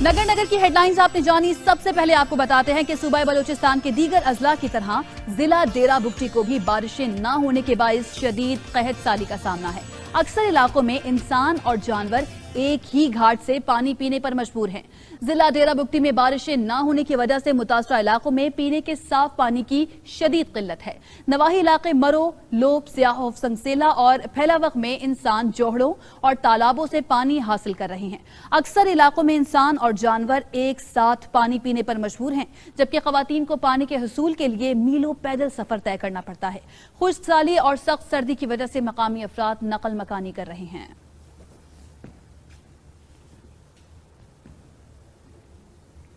नगर की हेडलाइंस आपने जानी। सबसे पहले आपको बताते हैं कि सूबा बलूचिस्तान के दीगर अजला की तरह जिला डेरा बुगटी को भी बारिशें न होने के बायस शदीद कहत साली का सामना है। अक्सर इलाकों में इंसान और जानवर एक ही घाट से पानी पीने पर मजबूर हैं। जिला डेरा बुगटी में बारिशें न होने की वजह से मुतासरा इलाकों में पीने के साफ पानी की शदीद किल्लत है। नवाही इलाके मरो, लोब, सियाहोफ, संगसेला और फैलावक में इंसान जोहड़ों और तालाबों से पानी हासिल कर रहे हैं। अक्सर इलाकों में इंसान और जानवर एक साथ पानी पीने पर मजबूर हैं, जबकि खवातीन को पानी के हुसूल के लिए मीलों पैदल सफर तय करना पड़ता है। खुश्क साली और सख्त सर्दी की वजह से मकामी अफराद नकल मकानी कर रहे हैं।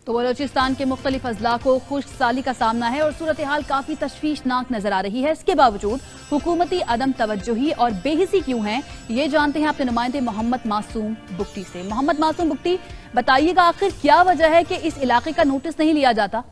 तो बलूचिस्तान के मुख्तलिफ अजला को खुश्क साली का सामना है और सूरत हाल काफी तशवीशनाक नजर आ रही है। इसके बावजूद हुकूमती अदम तवज्जुही और बेहिसी क्यों है, ये जानते हैं अपने नुमाइंदे मोहम्मद मासूम बुगटी से। मोहम्मद मासूम बुगटी, बताइएगा आखिर क्या वजह है कि इस इलाके का नोटिस नहीं लिया जाता?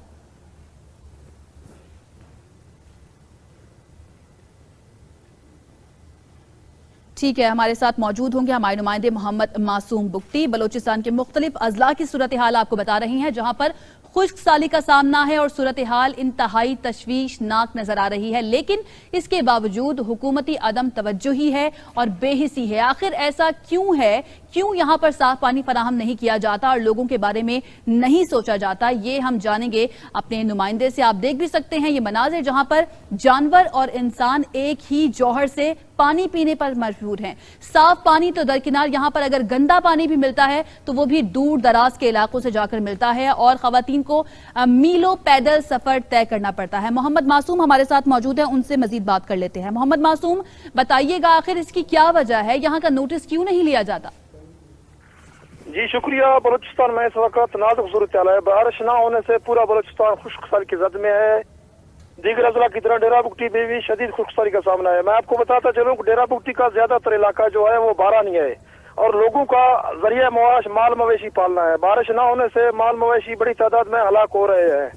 ठीक है, हमारे साथ मौजूद होंगे हमारे नुमाइंदे मोहम्मद मासूम बुगटी। बलूचिस्तान के मुख्तलिफ अजला की सूरत हाल आपको बता रही हैं, जहां पर खुश्क साली का सामना है और सूरत हाल इंतहाई तशवीशनाक नजर आ रही है। लेकिन इसके बावजूद हुकूमती अदम तवज्जुही है और बेहिसी है। आखिर ऐसा क्यों है? क्यों यहाँ पर साफ पानी फराहम नहीं किया जाता और लोगों के बारे में नहीं सोचा जाता? ये हम जानेंगे अपने नुमाइंदे से। आप देख भी सकते हैं ये मनाजिर, जहां पर जानवर और इंसान एक ही जौहर से पानी पीने पर मजबूर हैं। साफ पानी तो दरकिनार, यहाँ पर अगर गंदा पानी भी मिलता है तो वो भी दूर दराज के इलाकों से जाकर मिलता है और खवातीन को मीलों पैदल सफर तय करना पड़ता है। मोहम्मद मासूम हमारे साथ मौजूद हैं, उनसे मजीद बात कर लेते हैं। मोहम्मद मासूम, बताइएगा आखिर इसकी क्या वजह है? यहाँ का नोटिस क्यों नहीं लिया जाता? जी शुक्रिया। बलूचिस्तान में इस वक्त नाजुक सूरत हाल है। बारिश न होने से पूरा बलूचिस्तान खुश्क साली की जद में है। दीगर अजला की तरह डेरा बुगटी में भी शदीद खुश्क साली का सामना है। मैं आपको बताता चलूं कि डेरा बुगटी का ज्यादातर इलाका जो है वो बारानी है और लोगों का जरिया मुआश माल मवेशी पालना है। बारिश न होने से माल मवेशी बड़ी तादाद में हलाक हो रहे हैं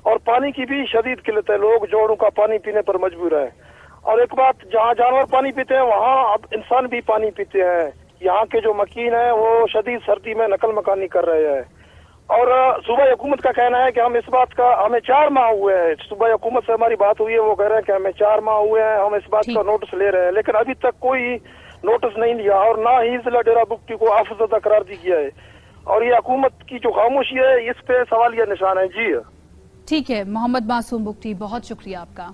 और पानी की भी शदीद किल्लत है। लोग जोड़ों का पानी पीने पर मजबूर है। और एक बात, जहाँ जानवर पानी पीते हैं वहाँ अब इंसान भी पानी पीते हैं। यहाँ के जो मकीन है वो शदीद सर्दी में नकल मकानी कर रहे हैं और सूबा हुकूमत का कहना है कि हम इस बात का, हमें 4 माह हुए हैं। सूबा हुकूमत से हमारी बात हुई है, वो कह रहे हैं कि हमें 4 माह हुए हैं, हम इस बात का नोटिस ले रहे हैं, लेकिन अभी तक कोई नोटिस नहीं लिया और ना ही जिला डेरा बुगटी को आफजदा करार दी गया है। और ये हुकूमत की जो खामोशी है इस पे सवालिया निशान है। जी ठीक है मोहम्मद मासूम बुगटी, बहुत शुक्रिया आपका।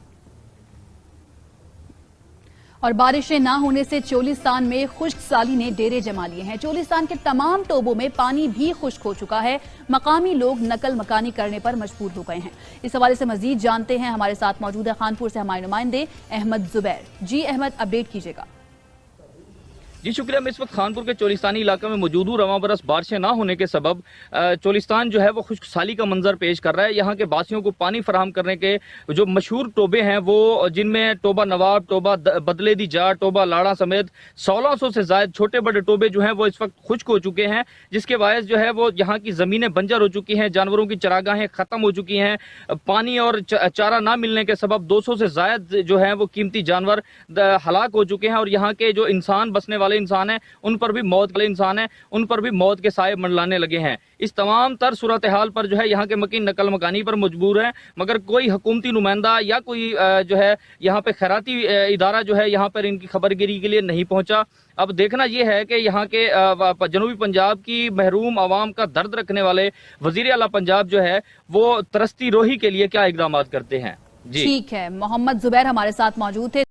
और बारिशें ना होने से चोलिस्तान में खुश्क साली ने डेरे जमा लिए हैं। चोलिस्तान के तमाम टोबों में पानी भी खुश्क हो चुका है। मकामी लोग नकल मकानी करने पर मजबूर हो गए हैं। इस हवाले से मजीद जानते हैं, हमारे साथ मौजूद है खानपुर से हमारे नुमाइंदे अहमद जुबैर। जी अहमद, अपडेट कीजिएगा। जी शुक्रिया। मैं इस वक्त खानपुर के चोलिस्तानी इलाके में मौजूद हूँ। रवां बरस बारिशें ना होने के सबब चोलिस्तान जो है वो खुश्क साली का मंजर पेश कर रहा है। यहाँ के बासियों को पानी फराहम करने के जो मशहूर टोबे हैं वो, जिनमें टोबा नवाब, टोबा बदले दी जा, टोबा लाड़ा समेत 1600 से ज्यादा छोटे बड़े टोबे जो हैं वो इस वक्त खुश्क हो चुके हैं, जिसके बायस जो है वो यहाँ की ज़मीनें बंजर हो चुकी हैं। जानवरों की चरागाहें ख़त्म हो चुकी हैं। पानी और चारा ना मिलने के सबब 200 से ज्यादा जो है वो कीमती जानवर हलाक हो चुके हैं और यहाँ के जो इंसान, बसने वाले इंसान हैं, उन पर भी मौत के इंसान हैं, उन पर भी मौत के साए मंडलाने लगे हैं। इस तमाम तर सूरत हाल पर जो है यहाँ के मकीन नकल मकानी पर मजबूर हैं, मगर कोई हुकूमती नुमाइंदा या कोई जो है यहाँ पे खैराती इदारा जो है यहाँ पर इनकी खबरगिरी के लिए नहीं पहुंचा। अब देखना यह है कि यहाँ के जनूबी पंजाब की महरूम आवाम का दर्द रखने वाले वजीर आला पंजाब जो है वो तरस्ती रोही के लिए क्या इकदाम करते हैं। जी ठीक है, मोहम्मद जुबैर हमारे साथ मौजूद थे।